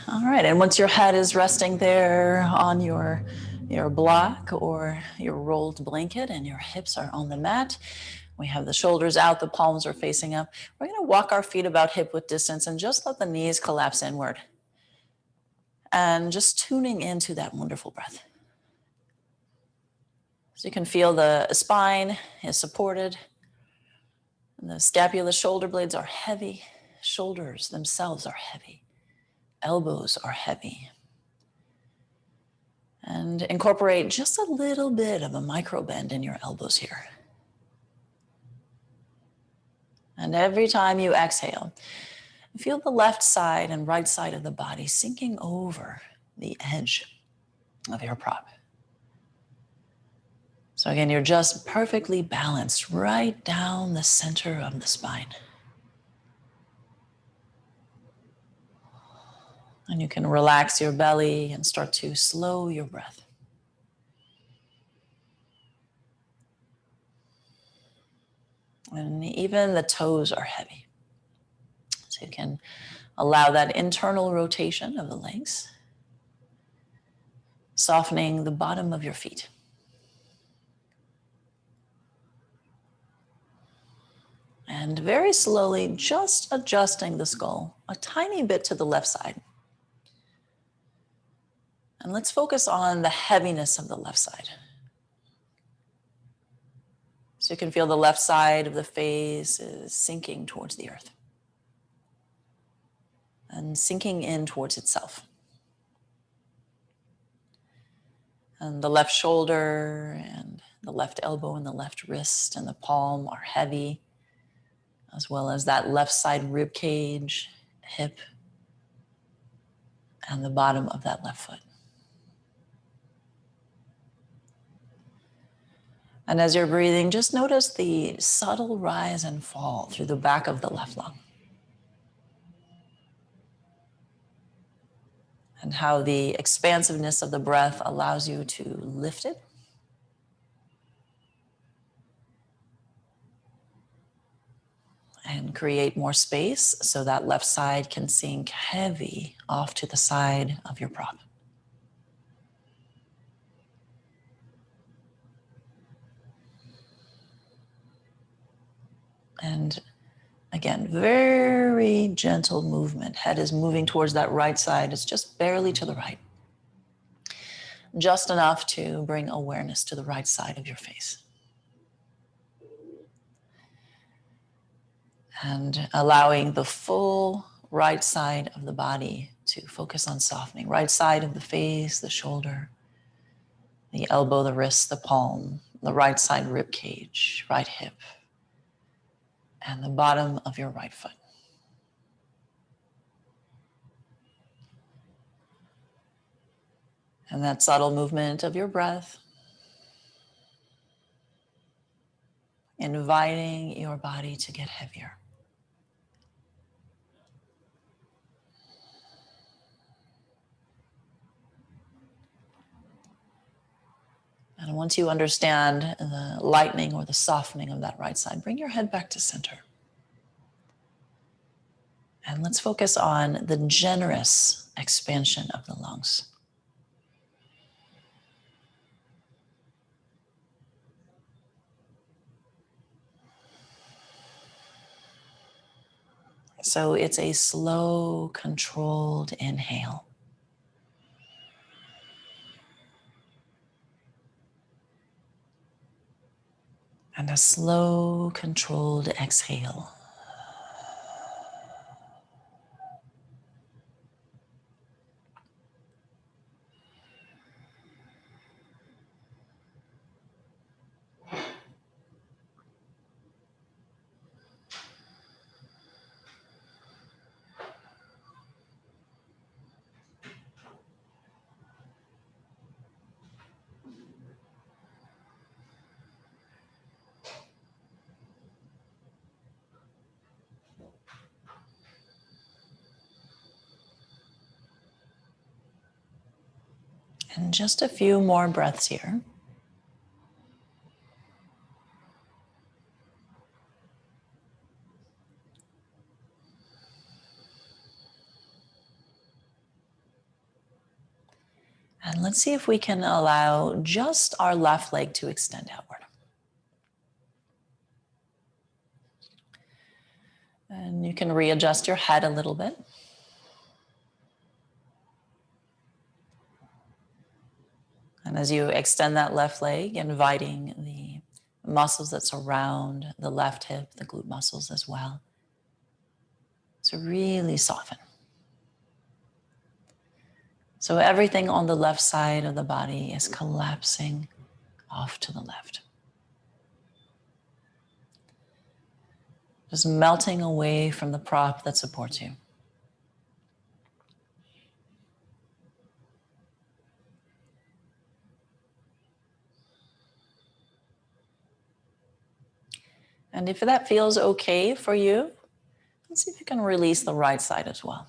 All right, and once your head is resting there on your block or your rolled blanket and your hips are on the mat, we have the shoulders out, the palms are facing up. We're going to walk our feet about hip width distance and just let the knees collapse inward. And just tuning into that wonderful breath. So you can feel the spine is supported. And the scapula, shoulder blades are heavy. Shoulders themselves are heavy. Elbows are heavy. And incorporate just a little bit of a micro bend in your elbows here. And every time you exhale, feel the left side and right side of the body sinking over the edge of your prop. So again, you're just perfectly balanced right down the center of the spine. And you can relax your belly and start to slow your breath. And even the toes are heavy. So you can allow that internal rotation of the legs, softening the bottom of your feet. And very slowly, just adjusting the skull a tiny bit to the left side. And let's focus on the heaviness of the left side. So you can feel the left side of the face is sinking towards the earth and sinking in towards itself. And the left shoulder and the left elbow and the left wrist and the palm are heavy, as well as that left side rib cage, hip, and the bottom of that left foot. And as you're breathing, just notice the subtle rise and fall through the back of the left lung. And how the expansiveness of the breath allows you to lift it. And create more space so that left side can sink heavy off to the side of your prop. And again, very gentle movement. Head is moving towards that right side. It's just barely to the right. Just enough to bring awareness to the right side of your face. And allowing the full right side of the body to focus on softening. Right side of the face, the shoulder, the elbow, the wrist, the palm, the right side rib cage, right hip, and the bottom of your right foot. And that subtle movement of your breath, inviting your body to get heavier. And once you understand the lightening or the softening of that right side, bring your head back to center. And let's focus on the generous expansion of the lungs. So it's a slow, controlled inhale. And a slow, controlled exhale. And just a few more breaths here. And let's see if we can allow just our left leg to extend outward. And you can readjust your head a little bit. And as you extend that left leg, inviting the muscles that surround the left hip, the glute muscles as well, to really soften. So everything on the left side of the body is collapsing off to the left. Just melting away from the prop that supports you. And if that feels okay for you, let's see if you can release the right side as well.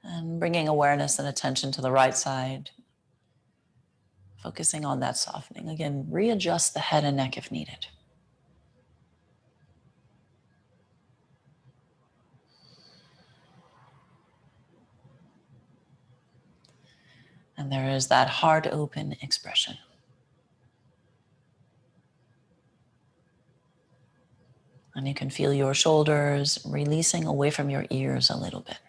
And bringing awareness and attention to the right side, focusing on that softening. Again, readjust the head and neck if needed. And there is that heart open expression. And you can feel your shoulders releasing away from your ears a little bit.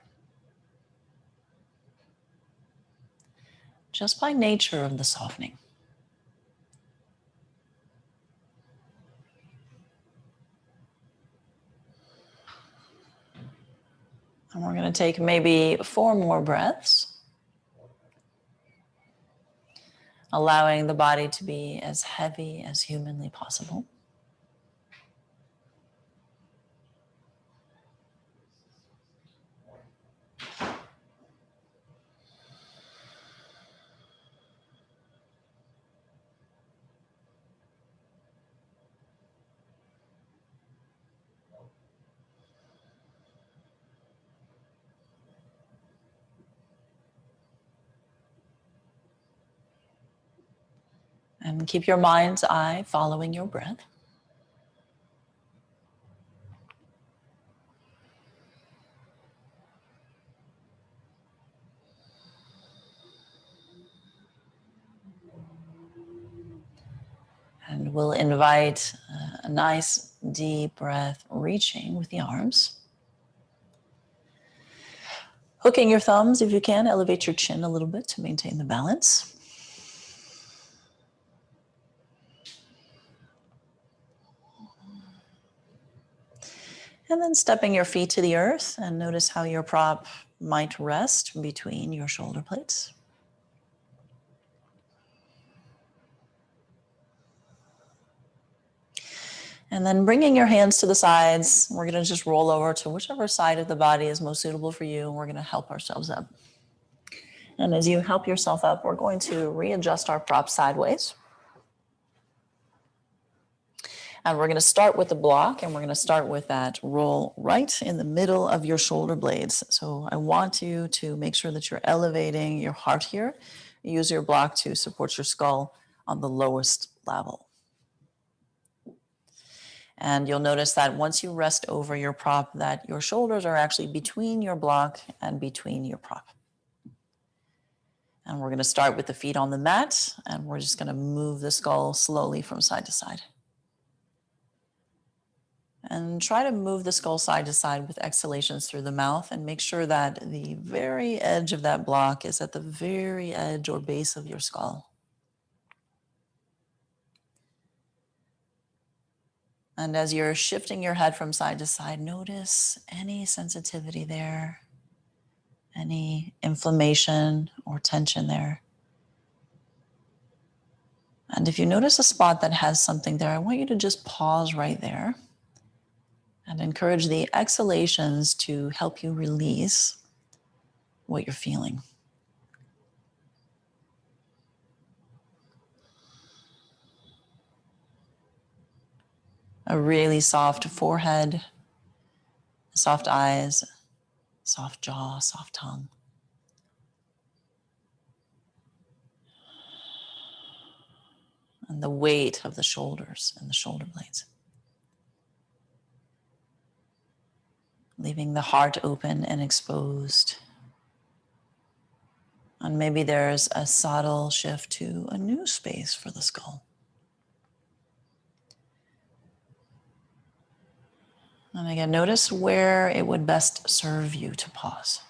Just by nature of the softening. And we're going to take maybe 4 more breaths, allowing the body to be as heavy as humanly possible. And keep your mind's eye following your breath. And we'll invite a nice deep breath, reaching with the arms. Hooking your thumbs, if you can, elevate your chin a little bit to maintain the balance. And then stepping your feet to the earth, and notice how your prop might rest between your shoulder blades. And then bringing your hands to the sides, we're going to just roll over to whichever side of the body is most suitable for you, and we're going to help ourselves up. And as you help yourself up, we're going to readjust our prop sideways. And we're going to start with the block, and we're going to start with that roll right in the middle of your shoulder blades. So I want you to make sure that you're elevating your heart here. Use your block to support your skull on the lowest level. And you'll notice that once you rest over your prop, that your shoulders are actually between your block and between your prop. And we're going to start with the feet on the mat, and we're just going to move the skull slowly from side to side. And try to move the skull side to side with exhalations through the mouth, and make sure that the very edge of that block is at the very edge or base of your skull. And as you're shifting your head from side to side, notice any sensitivity there, any inflammation or tension there. And if you notice a spot that has something there, I want you to just pause right there and encourage the exhalations to help you release what you're feeling. A really soft forehead, soft eyes, soft jaw, soft tongue. And the weight of the shoulders and the shoulder blades. Leaving the heart open and exposed. And maybe there's a subtle shift to a new space for the skull. And again, notice where it would best serve you to pause.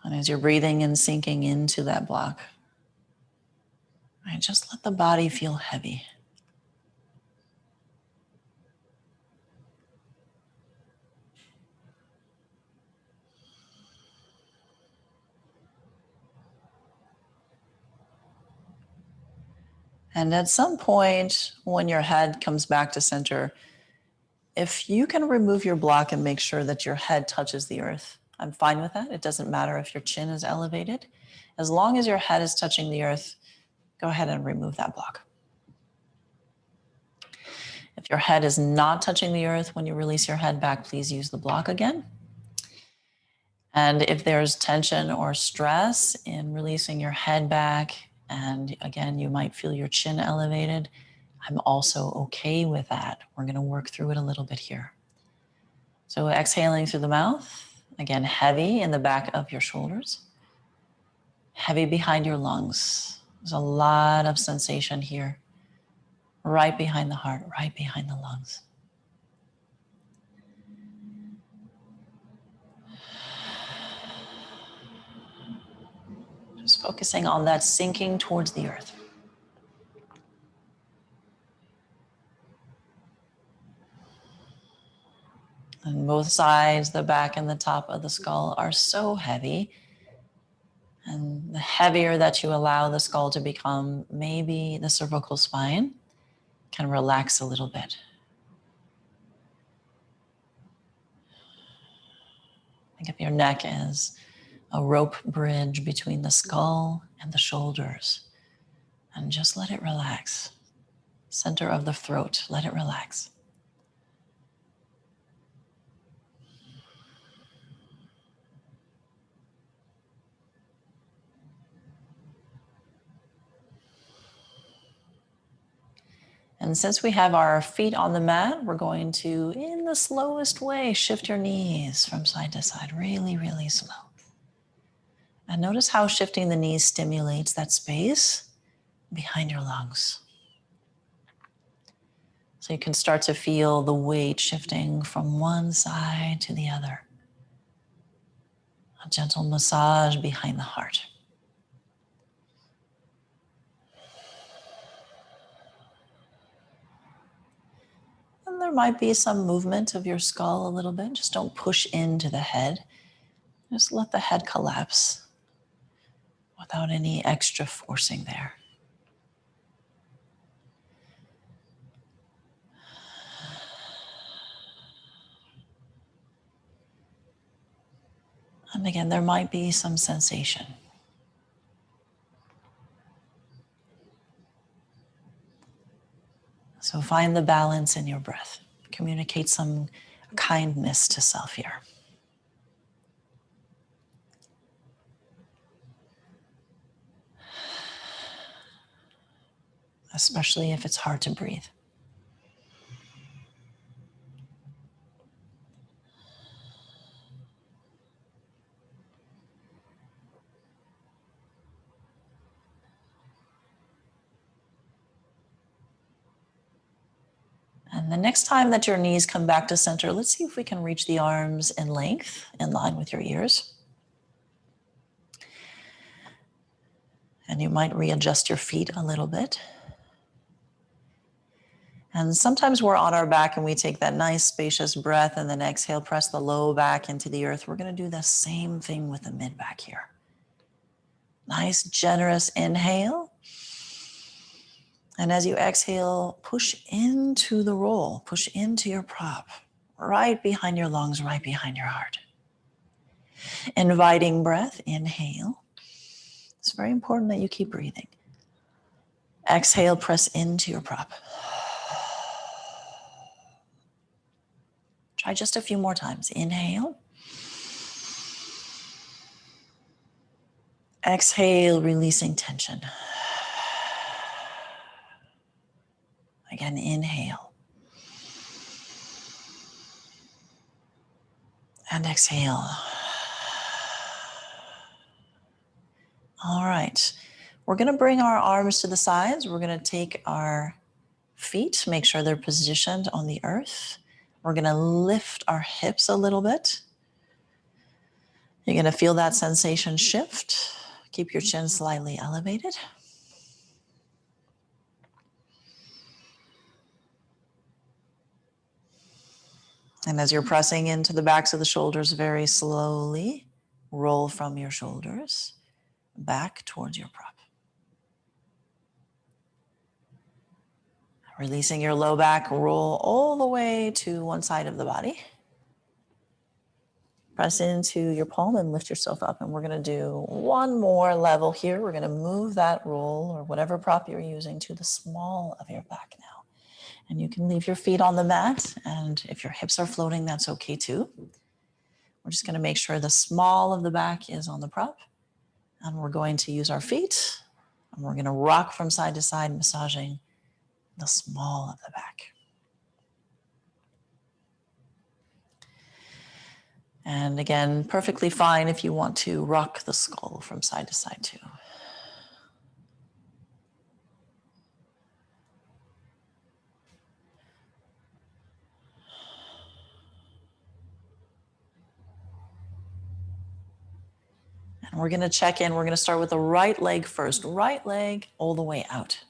And as you're breathing and sinking into that block, right, just let the body feel heavy. And at some point, when your head comes back to center, if you can remove your block and make sure that your head touches the earth, I'm fine with that. It doesn't matter if your chin is elevated. As long as your head is touching the earth, go ahead and remove that block. If your head is not touching the earth when you release your head back, please use the block again. And if there's tension or stress in releasing your head back, and again, you might feel your chin elevated, I'm also okay with that. We're going to work through it a little bit here. So exhaling through the mouth, again, heavy in the back of your shoulders, heavy behind your lungs. There's a lot of sensation here, right behind the heart, right behind the lungs. Just focusing on that sinking towards the earth. And both sides, the back and the top of the skull, are so heavy. And the heavier that you allow the skull to become, maybe the cervical spine can relax a little bit. Think of your neck as a rope bridge between the skull and the shoulders. And just let it relax. Center of the throat, let it relax. And since we have our feet on the mat, we're going to, in the slowest way, shift your knees from side to side, really, really slow. And notice how shifting the knees stimulates that space behind your lungs. So you can start to feel the weight shifting from one side to the other. A gentle massage behind the heart. And there might be some movement of your skull a little bit. Just don't push into the head. Just let the head collapse without any extra forcing there. And again, there might be some sensation. So find the balance in your breath. Communicate some kindness to self here. Especially if it's hard to breathe. And the next time that your knees come back to center, let's see if we can reach the arms in length, in line with your ears. And you might readjust your feet a little bit. And sometimes we're on our back and we take that nice spacious breath and then exhale, press the low back into the earth. We're going to do the same thing with the mid back here. Nice, generous inhale. And as you exhale, push into the roll, push into your prop, right behind your lungs, right behind your heart. Inviting breath, inhale. It's very important that you keep breathing. Exhale, press into your prop. Try just a few more times. Inhale. Exhale, releasing tension. Again, inhale. And exhale. All right. We're going to bring our arms to the sides. We're going to take our feet, make sure they're positioned on the earth. We're going to lift our hips a little bit. You're going to feel that sensation shift. Keep your chin slightly elevated. And as you're pressing into the backs of the shoulders, very slowly roll from your shoulders back towards your prop. Releasing your low back, roll all the way to one side of the body. Press into your palm and lift yourself up. And we're going to do one more level here. We're going to move that roll or whatever prop you're using to the small of your back now. And you can leave your feet on the mat. And if your hips are floating, that's okay too. We're just going to make sure the small of the back is on the prop. And we're going to use our feet. And we're going to rock from side to side, massaging the small of the back. And again, perfectly fine if you want to rock the skull from side to side too. And we're going to check in. We're going to start with the right leg first. Right leg all the way out.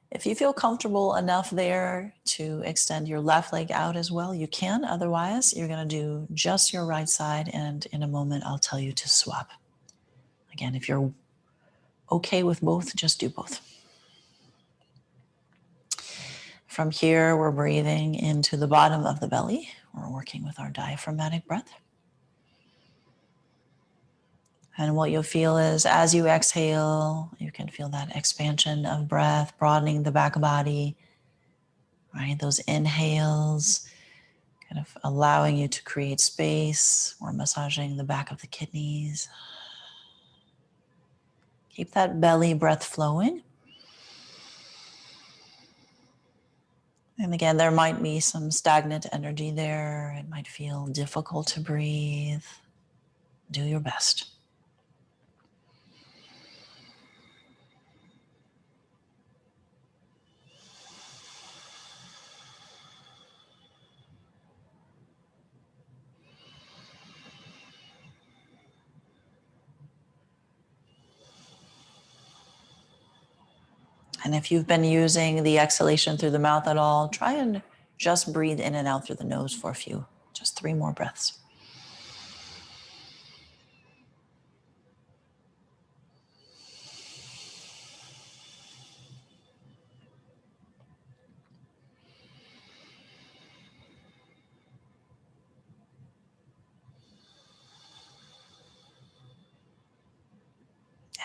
If you feel comfortable enough there to extend your left leg out as well, you can. Otherwise, you're going to do just your right side. And in a moment, I'll tell you to swap. Again, if you're okay with both, just do both. From here, we're breathing into the bottom of the belly. We're working with our diaphragmatic breath. And what you'll feel is as you exhale, you can feel that expansion of breath, broadening the back body, right? Those inhales, kind of allowing you to create space. We're massaging the back of the kidneys. Keep that belly breath flowing. And again, there might be some stagnant energy there. It might feel difficult to breathe. Do your best. And if you've been using the exhalation through the mouth at all, try and just breathe in and out through the nose for a few, just 3 more breaths.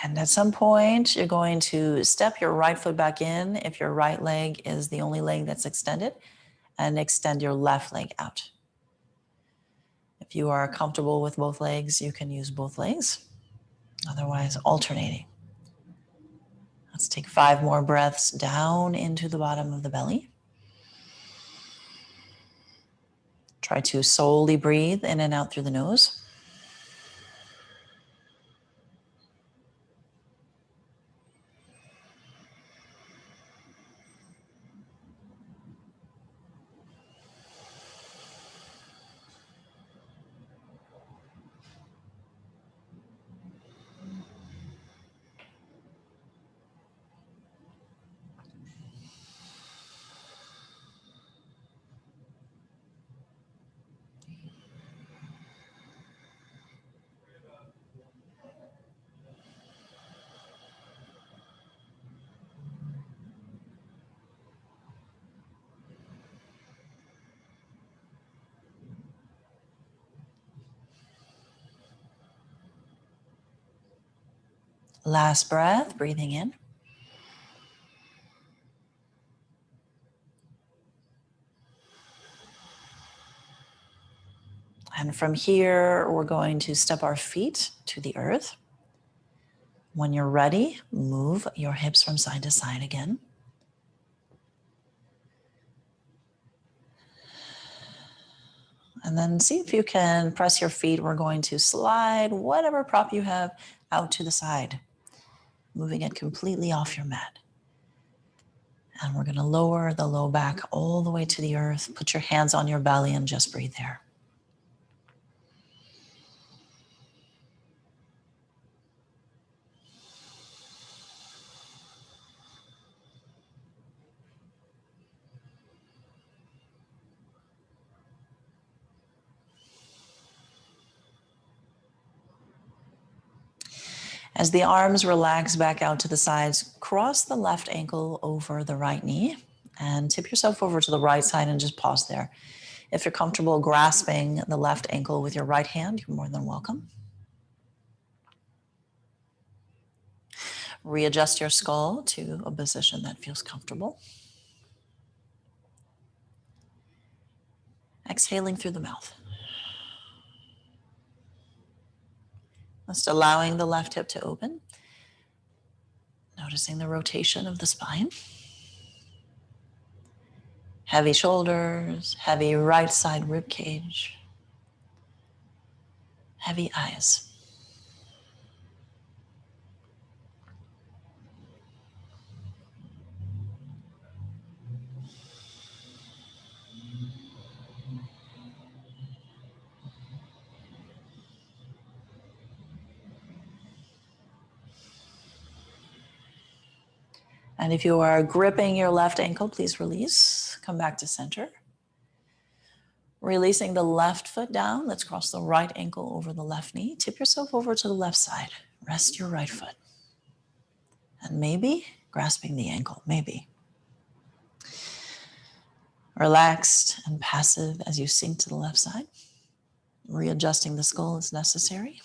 And at some point, you're going to step your right foot back in if your right leg is the only leg that's extended, and extend your left leg out. If you are comfortable with both legs, you can use both legs. Otherwise, alternating. Let's take 5 more breaths down into the bottom of the belly. Try to solely breathe in and out through the nose. Last breath, breathing in. And from here, we're going to step our feet to the earth. When you're ready, move your hips from side to side again. And then see if you can press your feet. We're going to slide whatever prop you have out to the side, moving it completely off your mat. And we're going to lower the low back all the way to the earth. Put your hands on your belly and just breathe there. As the arms relax back out to the sides, cross the left ankle over the right knee and tip yourself over to the right side and just pause there. If you're comfortable grasping the left ankle with your right hand, you're more than welcome. Readjust your skull to a position that feels comfortable. Exhaling through the mouth. Just allowing the left hip to open. Noticing the rotation of the spine. Heavy shoulders, heavy right side rib cage. Heavy eyes. And if you are gripping your left ankle, please release. Come back to center. Releasing the left foot down. Let's cross the right ankle over the left knee. Tip yourself over to the left side. Rest your right foot. And maybe grasping the ankle, maybe. Relaxed and passive as you sink to the left side. Readjusting the skull as necessary.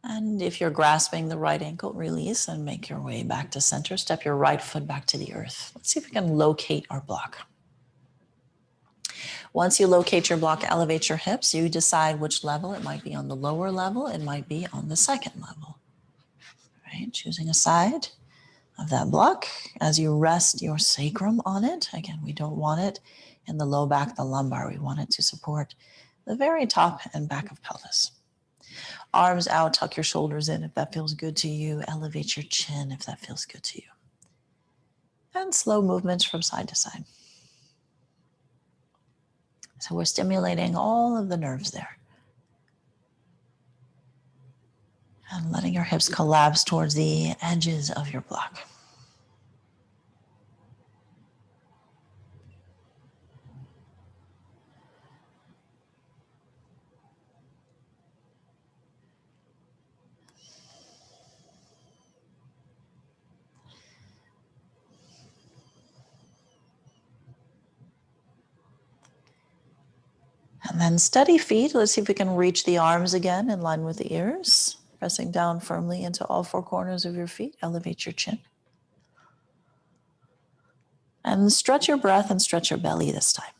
And if you're grasping the right ankle, release and make your way back to center. Step your right foot back to the earth. Let's see if we can locate our block. Once you locate your block, elevate your hips. You decide which level. It might be on the lower level. It might be on the second level. Right? Choosing a side of that block as you rest your sacrum on it. Again, we don't want it in the low back, the lumbar. We want it to support the very top and back of pelvis. Arms out, tuck your shoulders in if that feels good to you. Elevate your chin if that feels good to you. And slow movements from side to side. So we're stimulating all of the nerves there. And letting your hips collapse towards the edges of your block. And then steady feet. Let's see if we can reach the arms again in line with the ears. Pressing down firmly into all four corners of your feet. Elevate your chin. And stretch your breath and stretch your belly this time.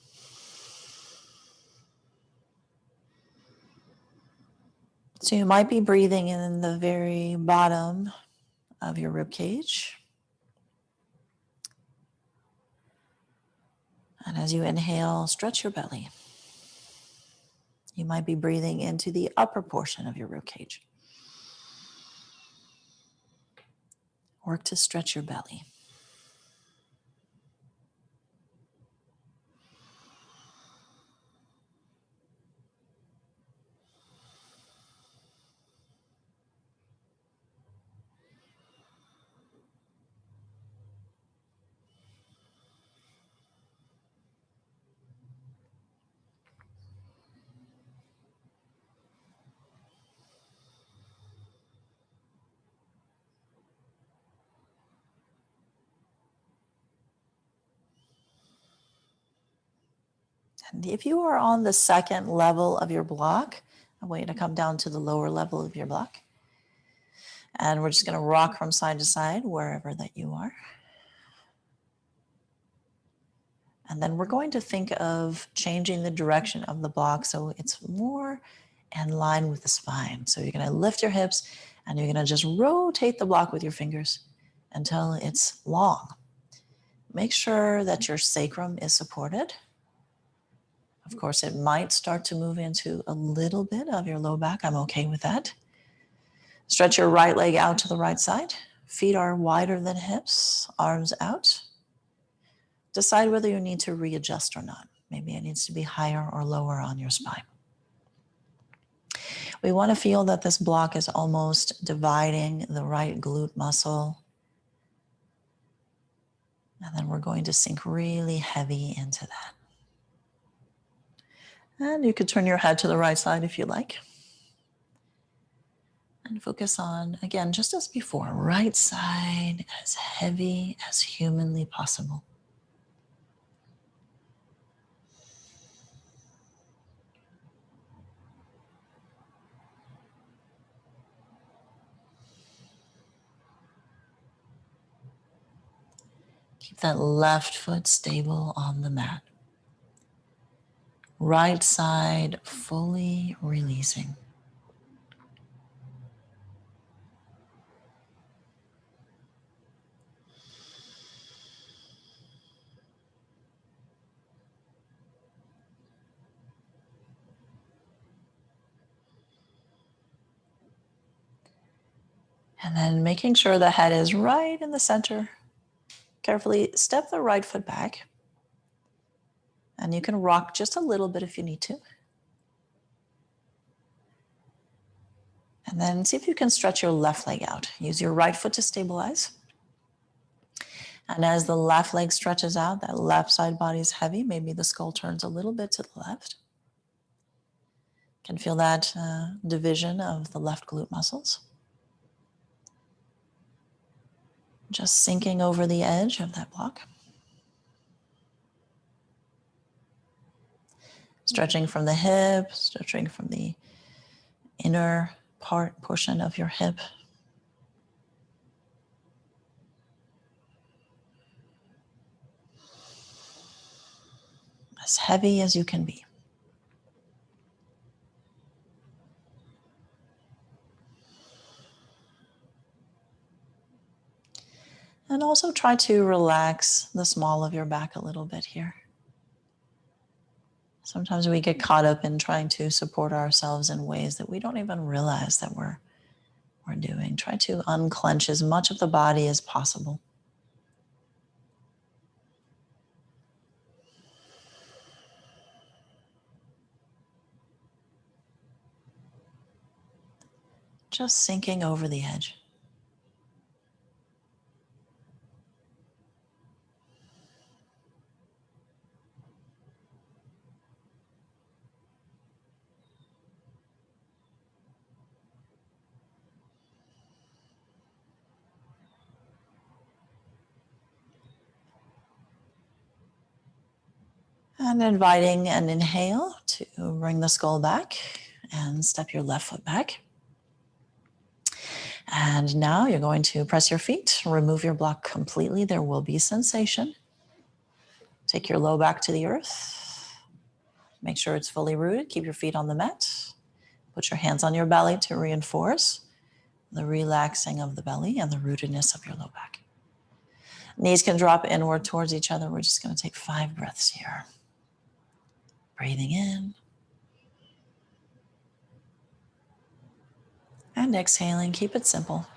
So you might be breathing in the very bottom of your rib cage. And as you inhale, stretch your belly. You might be breathing into the upper portion of your rib cage. Work to stretch your belly. And if you are on the second level of your block, I want you to come down to the lower level of your block. And we're just going to rock from side to side wherever that you are. And then we're going to think of changing the direction of the block so it's more in line with the spine. So you're going to lift your hips and you're going to just rotate the block with your fingers until it's long. Make sure that your sacrum is supported. Of course, it might start to move into a little bit of your low back. I'm okay with that. Stretch your right leg out to the right side. Feet are wider than hips, arms out. Decide whether you need to readjust or not. Maybe it needs to be higher or lower on your spine. We want to feel that this block is almost dividing the right glute muscle. And then we're going to sink really heavy into that. And you could turn your head to the right side if you like. And focus on, again, just as before, right side as heavy as humanly possible. Keep that left foot stable on the mat. Right side fully releasing. And then making sure the head is right in the center. Carefully step the right foot back. And you can rock just a little bit if you need to. And then see if you can stretch your left leg out. Use your right foot to stabilize. And as the left leg stretches out, that left side body is heavy. Maybe the skull turns a little bit to the left. Can feel that division of the left glute muscles. Just sinking over the edge of that block. Stretching from the hip, stretching from the inner portion of your hip. As heavy as you can be. And also try to relax the small of your back a little bit here. Sometimes we get caught up in trying to support ourselves in ways that we don't even realize that we're doing. Try to unclench as much of the body as possible. Just sinking over the edge. And inviting an inhale to bring the skull back and step your left foot back. And now you're going to press your feet, remove your block completely. There will be sensation. Take your low back to the earth. Make sure it's fully rooted. Keep your feet on the mat. Put your hands on your belly to reinforce the relaxing of the belly and the rootedness of your low back. Knees can drop inward towards each other. We're just going to take 5 breaths here. Breathing in. And exhaling. Keep it simple.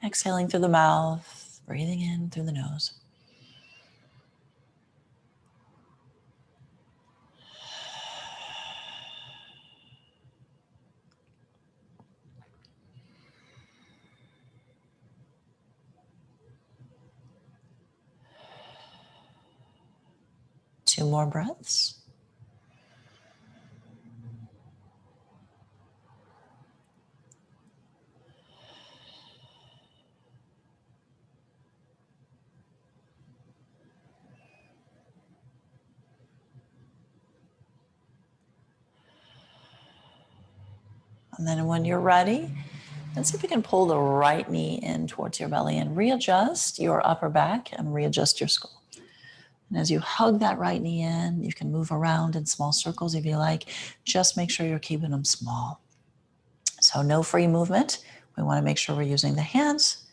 Exhaling through the mouth, breathing in through the nose. Two more breaths. And then when you're ready, let's see if you can pull the right knee in towards your belly and readjust your upper back and readjust your skull. And as you hug that right knee in, you can move around in small circles if you like. Just make sure you're keeping them small. So no free movement. We want to make sure we're using the hands,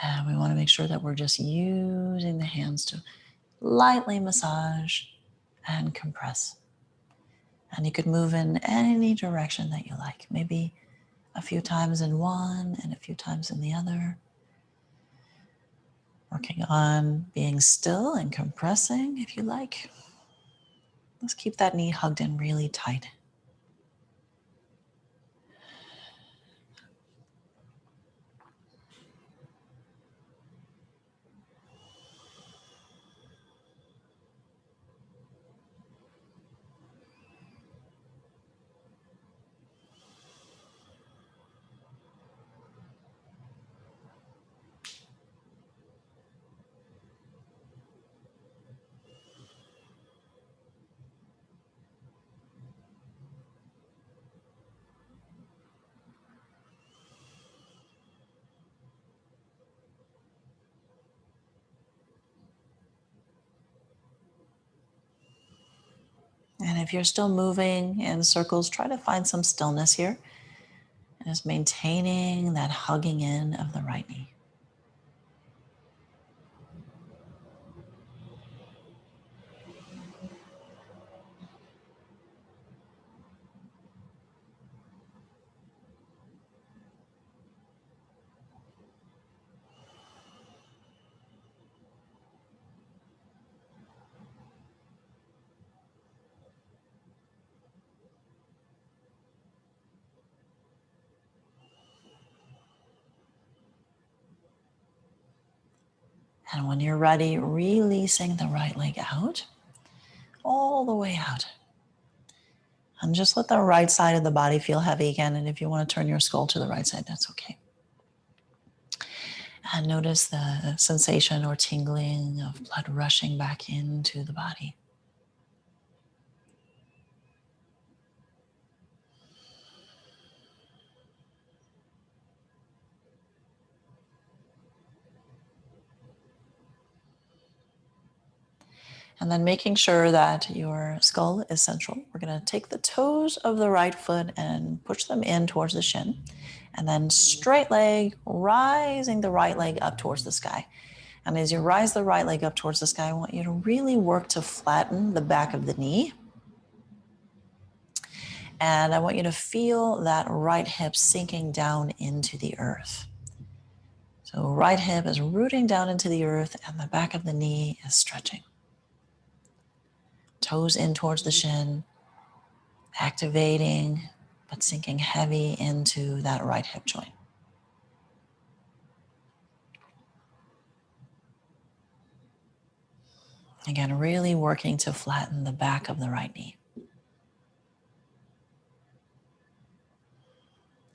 and we want to make sure that we're just using the hands to lightly massage and compress. And you could move in any direction that you like. Maybe a few times in one and a few times in the other. Working on being still and compressing if you like. Let's keep that knee hugged in really tight. And if you're still moving in circles, try to find some stillness here. And just maintaining that hugging in of the right knee. And when you're ready, releasing the right leg out, all the way out. And just let the right side of the body feel heavy again. And if you want to turn your skull to the right side, that's okay. And notice the sensation or tingling of blood rushing back into the body. And then making sure that your skull is central. We're going to take the toes of the right foot and push them in towards the shin. And then straight leg, rising the right leg up towards the sky. And as you rise the right leg up towards the sky, I want you to really work to flatten the back of the knee. And I want you to feel that right hip sinking down into the earth. So right hip is rooting down into the earth and the back of the knee is stretching. Toes in towards the shin, activating, but sinking heavy into that right hip joint. Again, really working to flatten the back of the right knee.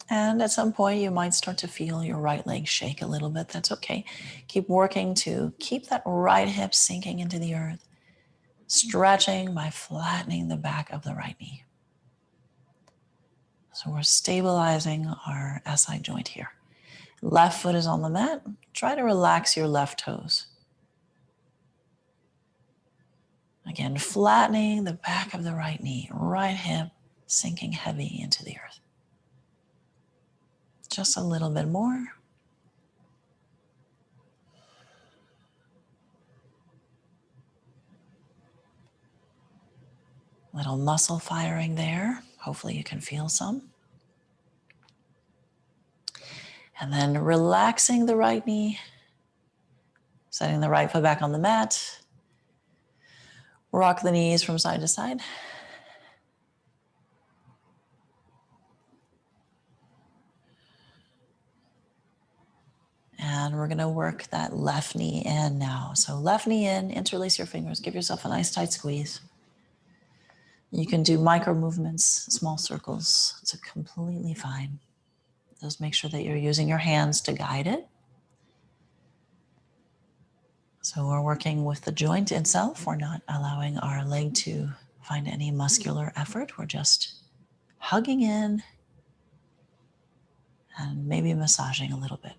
And at some point, you might start to feel your right leg shake a little bit. That's okay. Keep working to keep that right hip sinking into the earth, stretching by flattening the back of the right knee. So we're stabilizing our SI joint here. Left foot is on the mat. Try to relax your left toes. Again, flattening the back of the right knee, right hip sinking heavy into the earth. Just a little bit more. Little muscle firing there. Hopefully you can feel some. And then relaxing the right knee, setting the right foot back on the mat. Rock the knees from side to side. And we're going to work that left knee in now. So left knee in, interlace your fingers, give yourself a nice tight squeeze. You can do micro movements, small circles. It's completely fine. Just make sure that you're using your hands to guide it. So we're working with the joint itself. We're not allowing our leg to find any muscular effort. We're just hugging in and maybe massaging a little bit.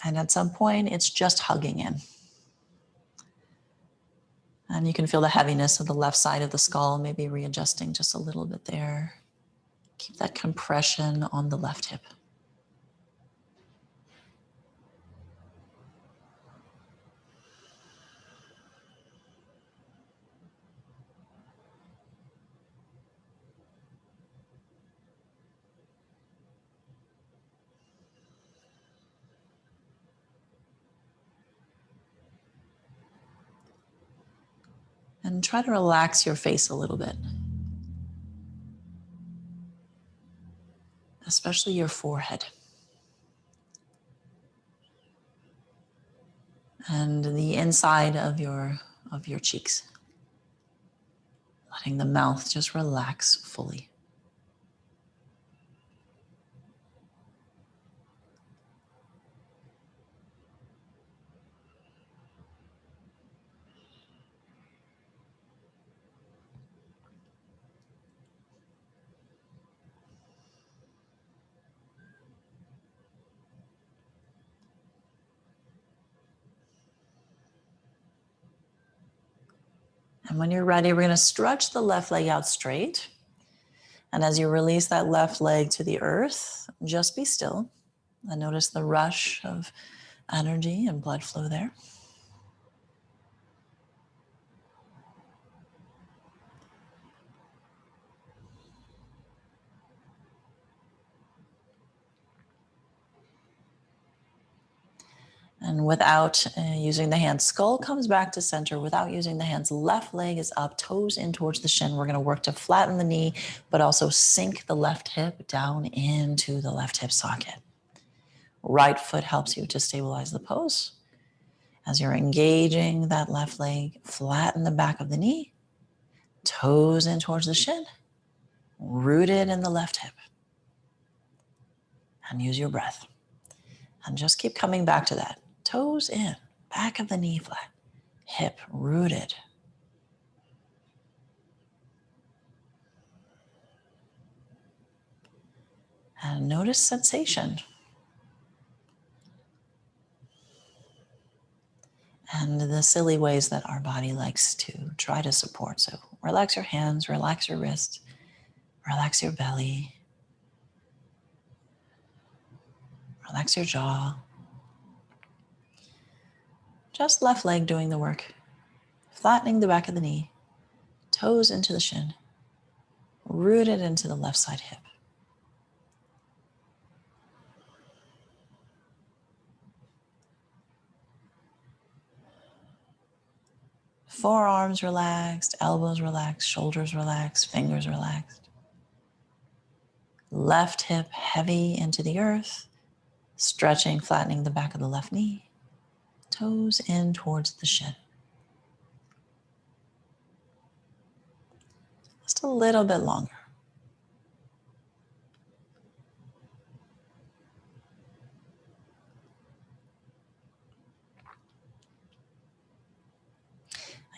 And at some point, it's just hugging in. And you can feel the heaviness of the left side of the skull, maybe readjusting just a little bit there. Keep that compression on the left hip. And try to relax your face a little bit, especially your forehead and the inside of your cheeks. Letting the mouth just relax fully. And when you're ready, we're going to stretch the left leg out straight. And as you release that left leg to the earth, just be still and notice the rush of energy and blood flow there. And without using the hands, skull comes back to center. Without using the hands, left leg is up, toes in towards the shin. We're going to work to flatten the knee, but also sink the left hip down into the left hip socket. Right foot helps you to stabilize the pose. As you're engaging that left leg, flatten the back of the knee, toes in towards the shin, rooted in the left hip. And use your breath. And just keep coming back to that. Toes in, back of the knee flat, hip rooted. And notice sensation. And the silly ways that our body likes to try to support. So relax your hands, relax your wrists, relax your belly, relax your jaw. Just left leg doing the work. Flattening the back of the knee, toes into the shin, rooted into the left side hip. Forearms relaxed, elbows relaxed, shoulders relaxed, fingers relaxed. Left hip heavy into the earth, stretching, flattening the back of the left knee, toes in towards the shin. Just a little bit longer.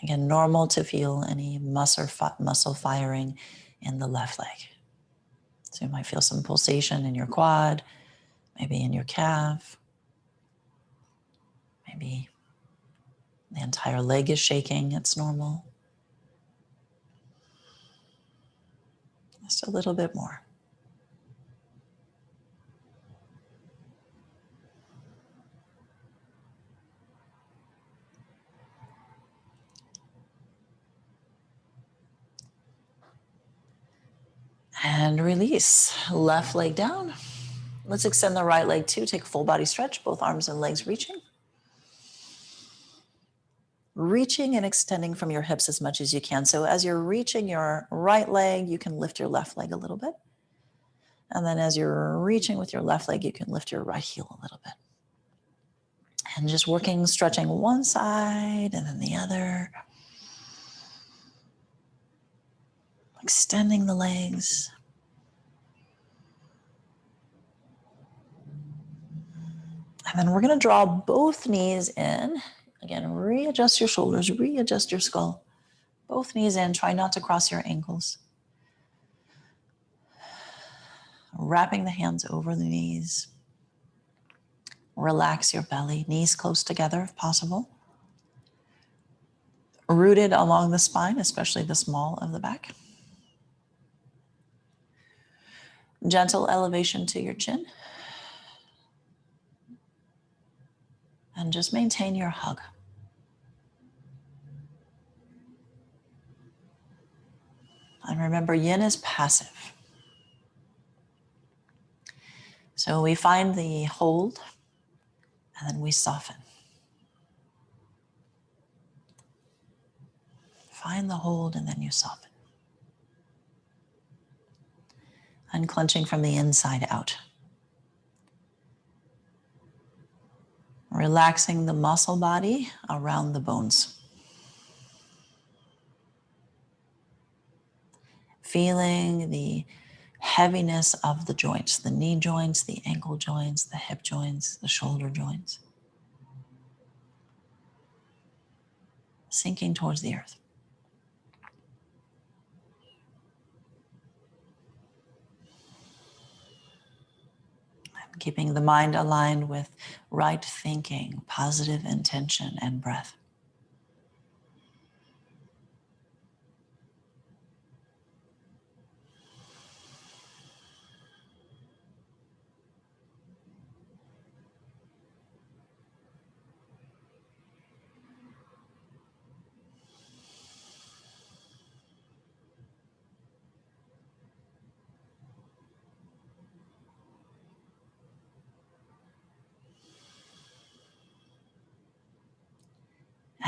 Again, normal to feel any muscle firing in the left leg. So you might feel some pulsation in your quad, maybe in your calf, maybe the entire leg is shaking, it's normal. Just a little bit more. And release. Left leg down. Let's extend the right leg too. Take a full body stretch, both arms and legs reaching. Reaching and extending from your hips as much as you can. So as you're reaching your right leg, you can lift your left leg a little bit. And then as you're reaching with your left leg, you can lift your right heel a little bit. And just working, stretching one side and then the other. Extending the legs. And then we're going to draw both knees in. Again, readjust your shoulders, readjust your skull. Both knees in, try not to cross your ankles. Wrapping the hands over the knees. Relax your belly, knees close together if possible. Rooted along the spine, especially the small of the back. Gentle elevation to your chin. And just maintain your hug. And remember, yin is passive. So we find the hold, and then we soften. Find the hold, and then you soften. Unclenching from the inside out. Relaxing the muscle body around the bones. Feeling the heaviness of the joints, the knee joints, the ankle joints, the hip joints, the shoulder joints. Sinking towards the earth. And keeping the mind aligned with right thinking, positive intention, and breath.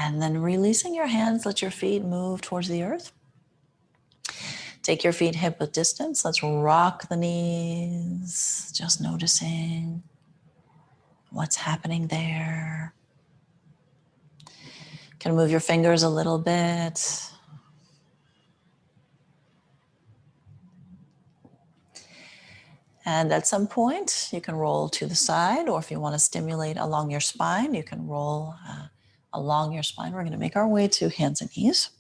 And then releasing your hands, let your feet move towards the earth. Take your feet hip width distance. Let's rock the knees, just noticing what's happening there. Can move your fingers a little bit. And at some point, you can roll to the side, or if you want to stimulate along your spine, you can roll along your spine. We're going to make our way to hands and knees.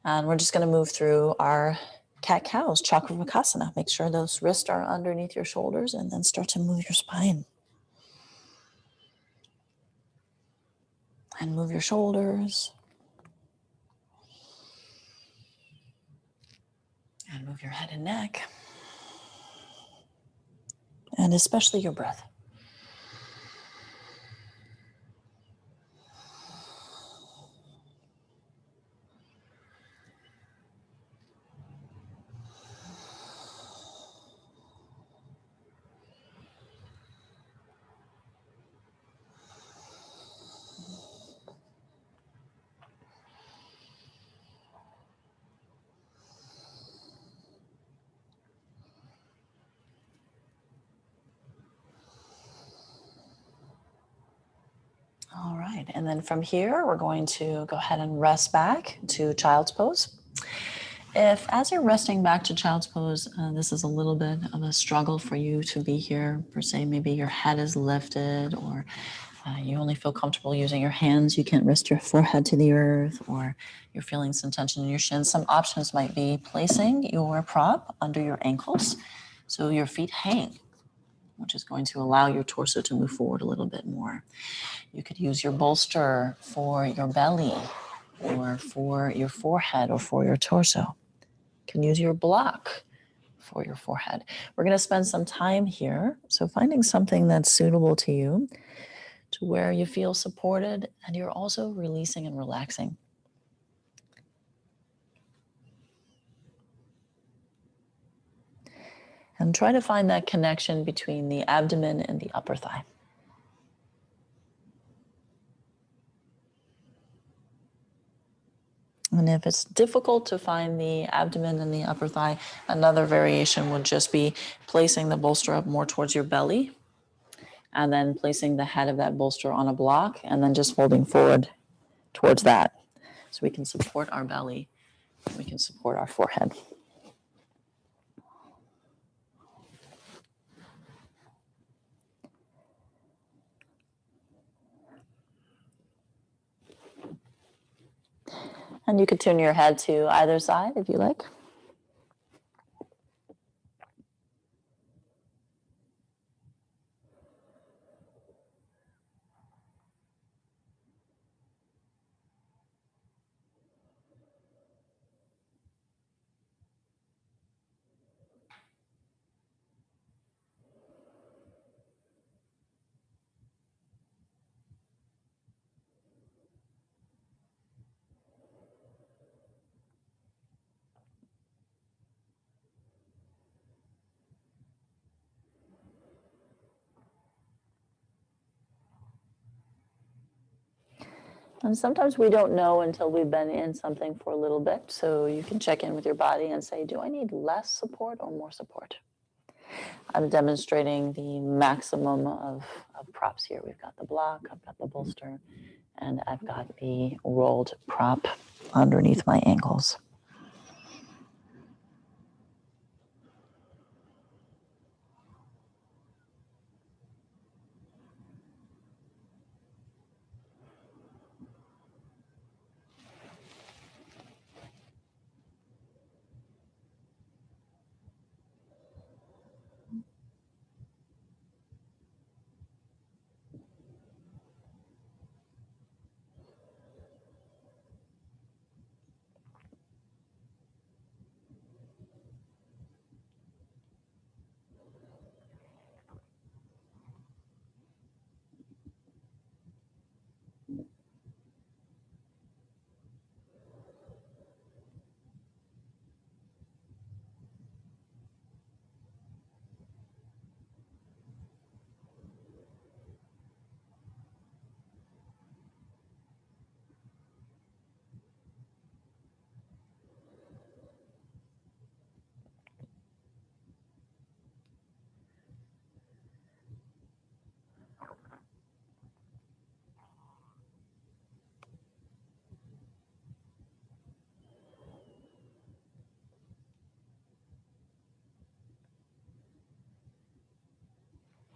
And we're just going to move through our cat-cows, Chakravarkasana. Make sure those wrists are underneath your shoulders, and then start to move your spine. And move your shoulders. And move your head and neck. And especially your breath. All right, and then from here, we're going to go ahead and rest back to child's pose. If as you're resting back to child's pose, this is a little bit of a struggle for you to be here, per se, maybe your head is lifted, or you only feel comfortable using your hands, you can't rest your forehead to the earth, or you're feeling some tension in your shins, some options might be placing your prop under your ankles so your feet hang, which is going to allow your torso to move forward a little bit more. You could use your bolster for your belly, or for your forehead, or for your torso. You can use your block for your forehead. We're going to spend some time here, so finding something that's suitable to you, to where you feel supported and you're also releasing and relaxing. And try to find that connection between the abdomen and the upper thigh. And if it's difficult to find the abdomen and the upper thigh, another variation would just be placing the bolster up more towards your belly, and then placing the head of that bolster on a block, and then just folding forward towards that. So we can support our belly, and we can support our forehead. And you could turn your head to either side if you like. And sometimes we don't know until we've been in something for a little bit. So you can check in with your body and say, do I need less support or more support? I'm demonstrating the maximum of props here. We've got the block, I've got the bolster, and I've got the rolled prop underneath my ankles.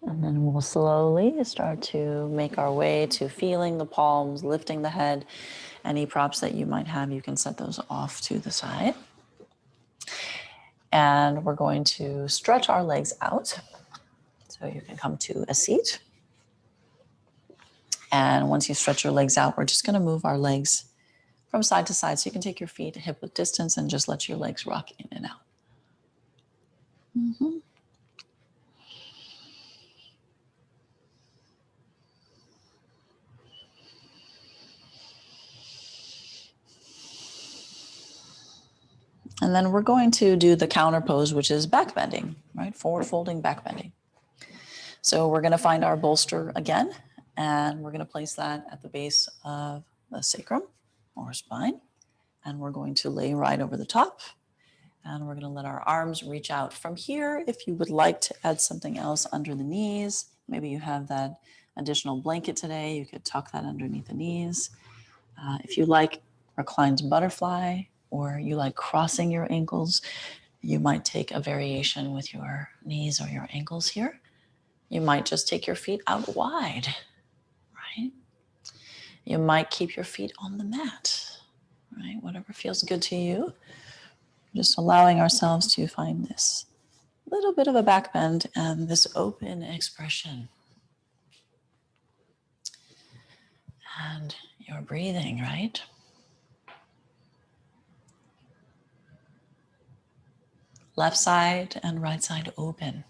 And then we'll slowly start to make our way to feeling the palms, lifting the head. Any props that you might have, you can set those off to the side. And we're going to stretch our legs out. So you can come to a seat. And once you stretch your legs out, we're just going to move our legs from side to side. So you can take your feet hip width distance and just let your legs rock in and out. Mm-hmm. And then we're going to do the counter pose, which is back bending, right? Forward folding, back bending. So we're going to find our bolster again, and we're going to place that at the base of the sacrum or spine. And we're going to lay right over the top. And we're going to let our arms reach out from here. If you would like to add something else under the knees, maybe you have that additional blanket today, you could tuck that underneath the knees. If you like reclined butterfly, or you like crossing your ankles, you might take a variation with your knees or your ankles here. You might just take your feet out wide, right? You might keep your feet on the mat, right? Whatever feels good to you. Just allowing ourselves to find this little bit of a back bend and this open expression. And your breathing, right? Left side and right side open.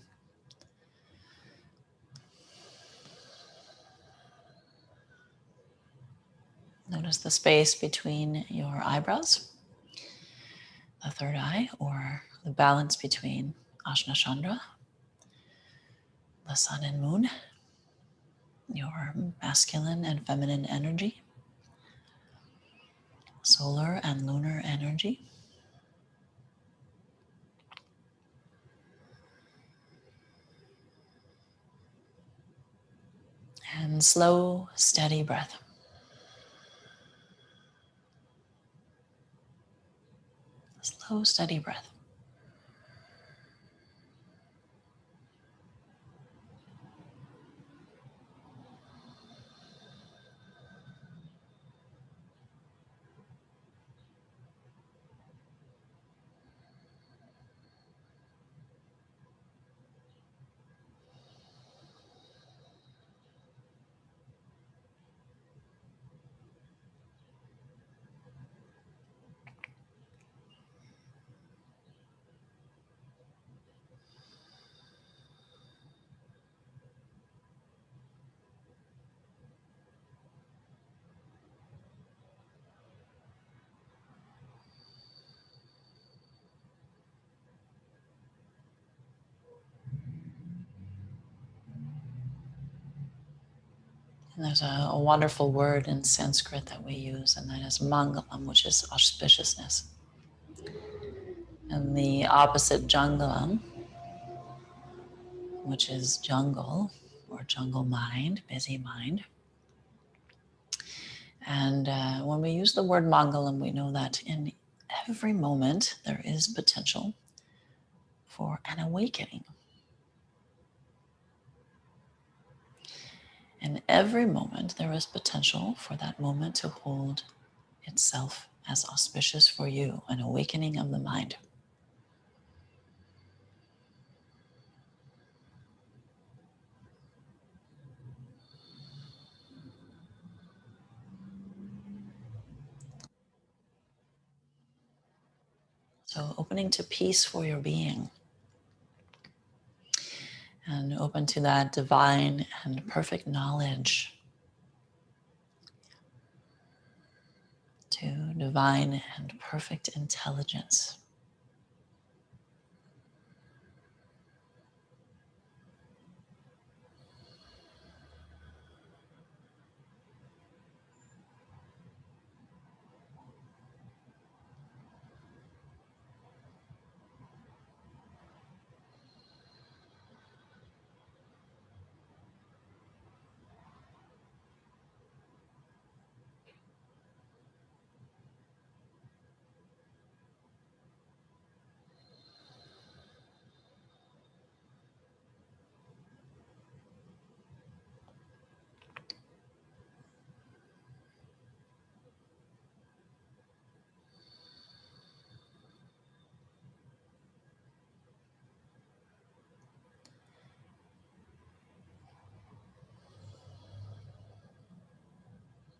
Notice the space between your eyebrows, the third eye, or the balance between Ajna Chandra, the sun and moon, your masculine and feminine energy, solar and lunar energy. And slow, steady breath. Slow, steady breath. And there's a wonderful word in Sanskrit that we use, and that is mangalam, which is auspiciousness. And the opposite jangalam, which is jungle or jungle mind, busy mind. And when we use the word mangalam, we know that in every moment there is potential for an awakening. In every moment there is potential for that moment to hold itself as auspicious for you, an awakening of the mind. So opening to peace for your being, and open to that divine and perfect knowledge, to divine and perfect intelligence.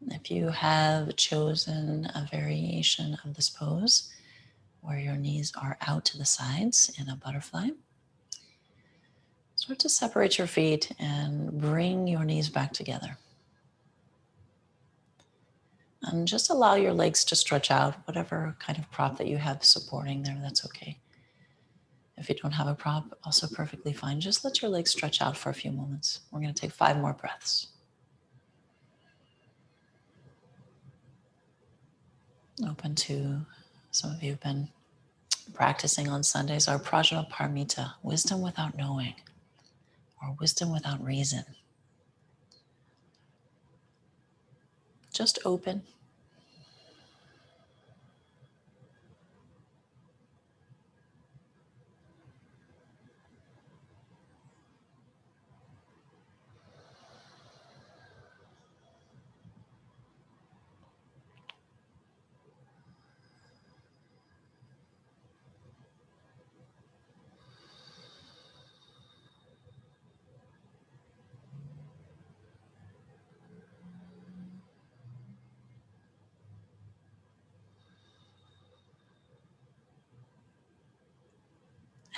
If you have chosen a variation of this pose where your knees are out to the sides in a butterfly, start to separate your feet and bring your knees back together. And just allow your legs to stretch out, whatever kind of prop that you have supporting there, that's okay. If you don't have a prop, also perfectly fine. Just let your legs stretch out for a few moments. We're going to take 5 more breaths. Open to, some of you have been practicing on Sundays, our prajnaparamita, wisdom without knowing, or wisdom without reason. Just open.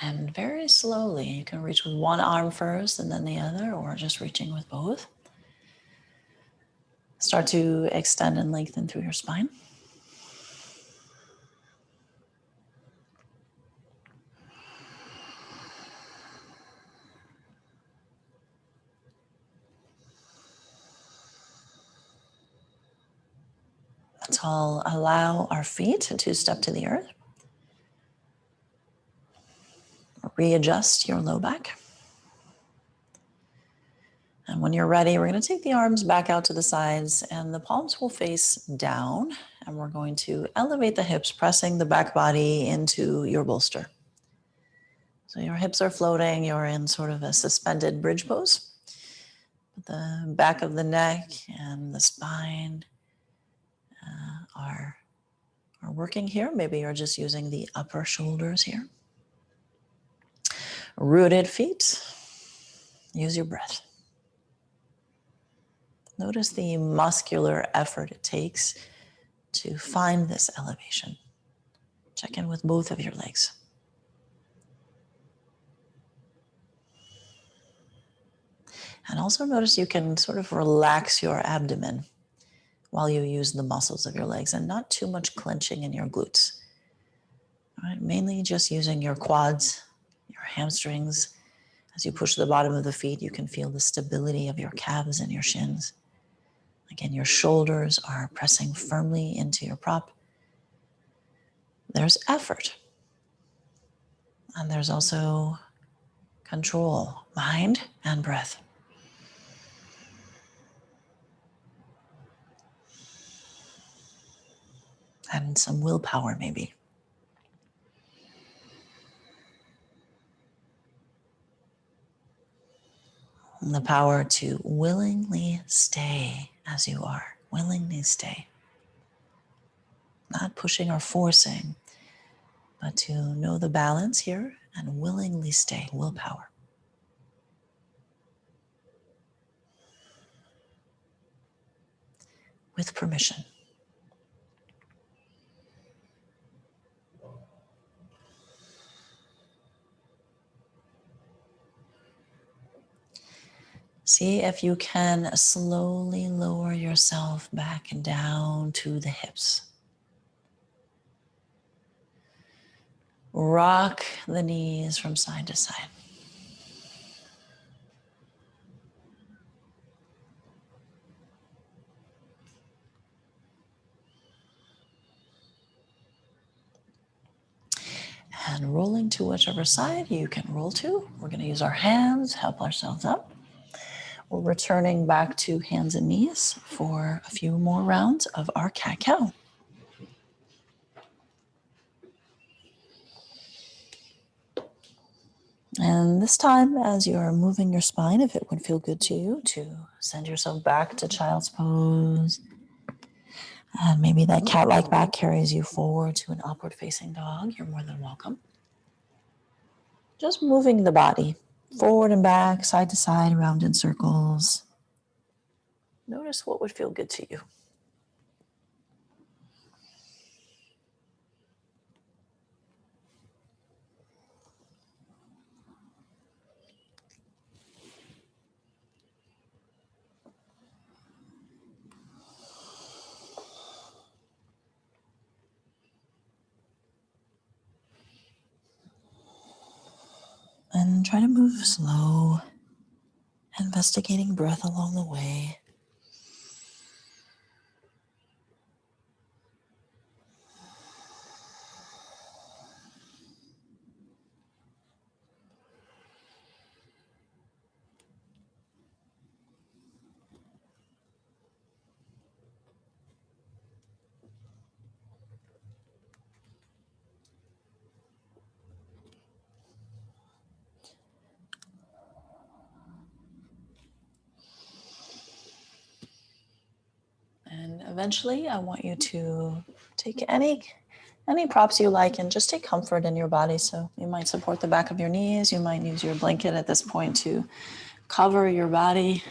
And very slowly, you can reach with one arm first and then the other, or just reaching with both. Start to extend and lengthen through your spine. Let's all allow our feet to step to the earth. Readjust your low back. And when you're ready, we're going to take the arms back out to the sides and the palms will face down. And we're going to elevate the hips, pressing the back body into your bolster. So your hips are floating. You're in sort of a suspended bridge pose. The back of the neck and the spine are working here. Maybe you're just using the upper shoulders here. Rooted feet. Use your breath. Notice the muscular effort it takes to find this elevation. Check in with both of your legs. And also notice you can sort of relax your abdomen while you use the muscles of your legs, and not too much clenching in your glutes. All right, mainly just using your quads, your hamstrings. As you push the bottom of the feet, you can feel the stability of your calves and your shins. Again, your shoulders are pressing firmly into your prop. There's effort. And there's also control, mind and breath. And some willpower, maybe. And the power to willingly stay as you are. Willingly stay. Not pushing or forcing, but to know the balance here and willingly stay. Willpower. With permission. See if you can slowly lower yourself back and down to the hips. Rock the knees from side to side. And rolling to whichever side you can roll to. We're going to use our hands, help ourselves up. We're returning back to hands and knees for a few more rounds of our cat-cow. And this time, as you're moving your spine, if it would feel good to you, to send yourself back to child's pose. And maybe that cat-like back carries you forward to an upward facing dog. You're more than welcome. Just moving the body forward and back, side to side, around in circles. Notice what would feel good to you. And try to move slow, investigating breath along the way. And eventually, I want you to take any props you like and just take comfort in your body. So you might support the back of your knees. You might use your blanket at this point to cover your body,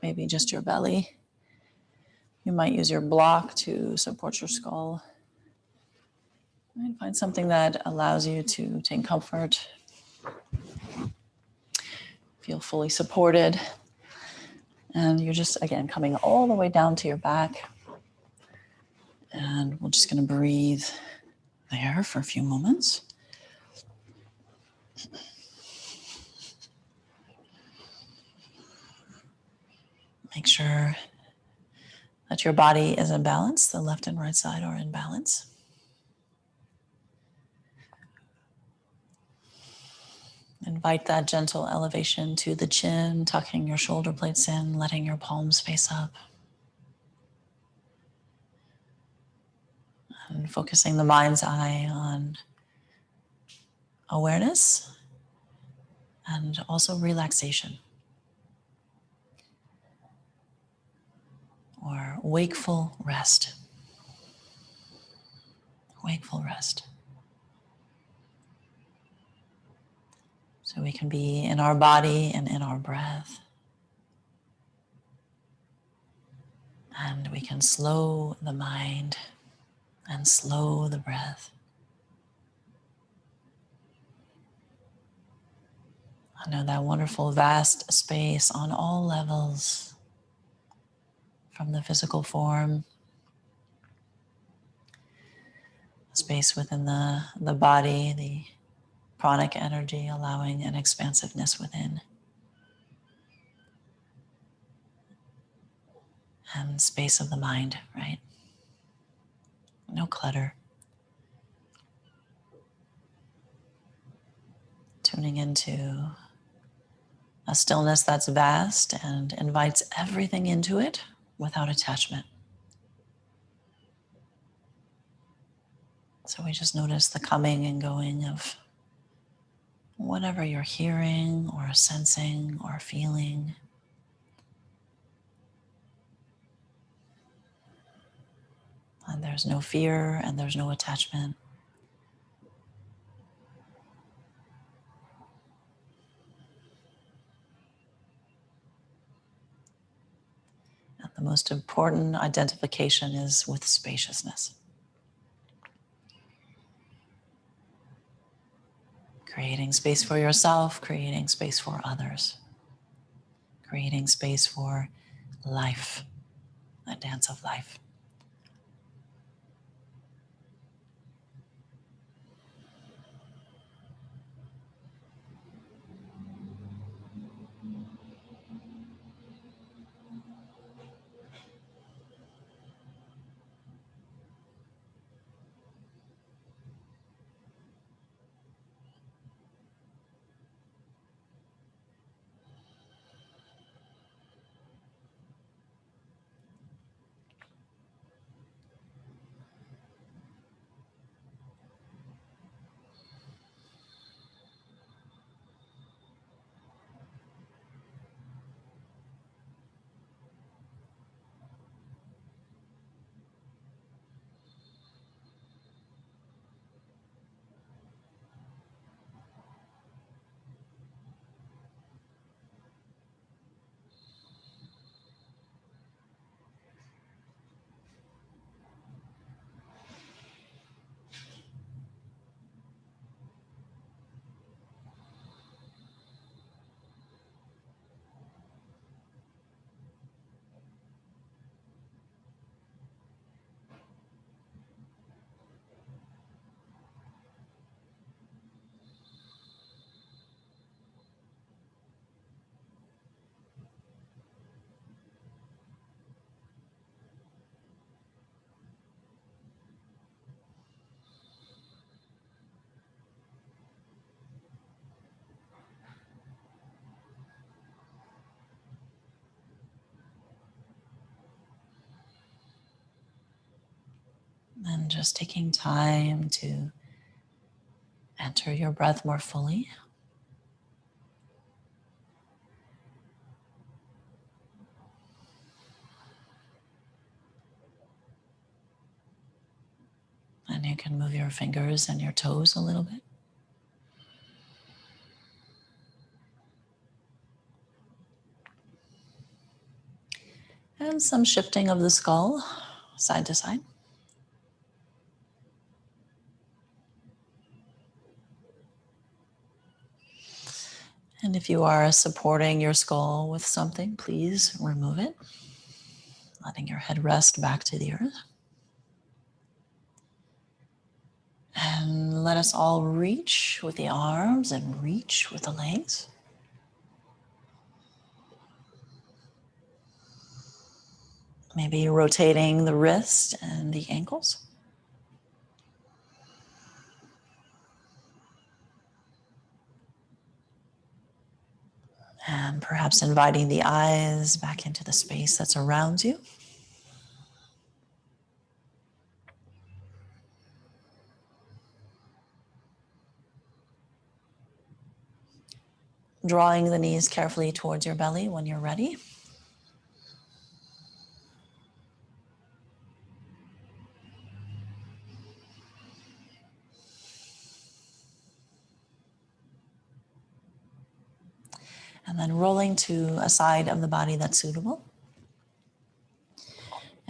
maybe just your belly. You might use your block to support your skull. And find something that allows you to take comfort, feel fully supported. And you're just, again, coming all the way down to your back. And we're just going to breathe there for a few moments. Make sure that your body is in balance. The left and right side are in balance. Invite that gentle elevation to the chin, tucking your shoulder blades in, letting your palms face up. And focusing the mind's eye on awareness and also relaxation. Or wakeful rest. Wakeful rest. So we can be in our body and in our breath. And we can slow the mind and slow the breath. I know that wonderful vast space on all levels, from the physical form, space within the body, the pranic energy, allowing an expansiveness within. and space of the mind, right? No clutter. Tuning into a stillness that's vast and invites everything into it without attachment. So we just notice the coming and going of whatever you're hearing or sensing or feeling. And there's no fear and there's no attachment. And the most important identification is with spaciousness. Creating space for yourself, creating space for others, creating space for life, a dance of life. And just taking time to enter your breath more fully. And you can move your fingers and your toes a little bit. And some shifting of the skull side to side. And if you are supporting your skull with something, please remove it, letting your head rest back to the earth. And let us all reach with the arms and reach with the legs. Maybe rotating the wrist and the ankles. And perhaps inviting the eyes back into the space that's around you. Drawing the knees carefully towards your belly when you're ready. And then rolling to a side of the body that's suitable.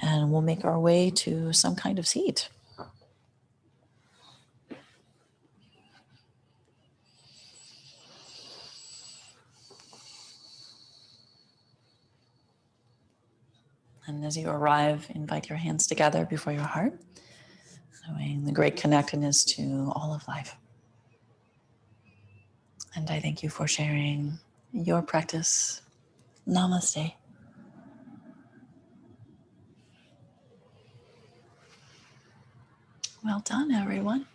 And we'll make our way to some kind of seat. And as you arrive, invite your hands together before your heart, knowing the great connectedness to all of life. And I thank you for sharing your practice. Namaste. Well done, everyone.